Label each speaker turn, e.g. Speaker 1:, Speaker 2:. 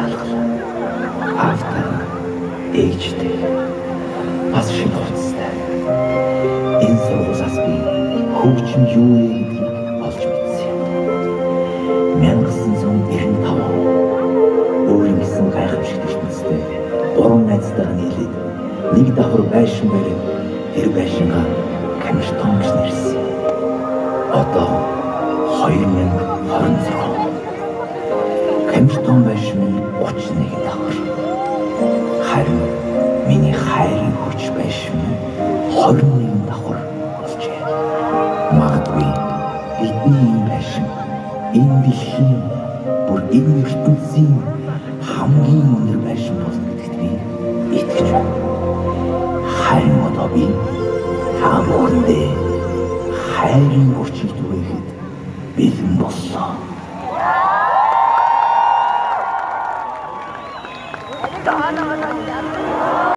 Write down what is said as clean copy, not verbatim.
Speaker 1: ялгалаа. Автаа ээжтэй бас шинэ хувцастай. Энэ сургуулиас би хөгжим юу вэ гэдгийг олж мэдсэн юм. 1995 өөр гэсэн гайхамшигт ертөнцтэй 3 найзтайгаа нийлээд нэг давхар байшин барив. Тэр байшингаа Камертон гэж нэрсэн. Одоо 2026. Камертон байшин 31 давхар. Харин миний хайрын хүч байшин 21 давхар болжээ. Магадгүй бидний энэ байшин энэ дэлхийн бүр энэ ертөнцийн хамгийн өндөр байшин болно гэдэгт би итгэж байна. Харин одоо би та бүхэндээ хайрын хүчийг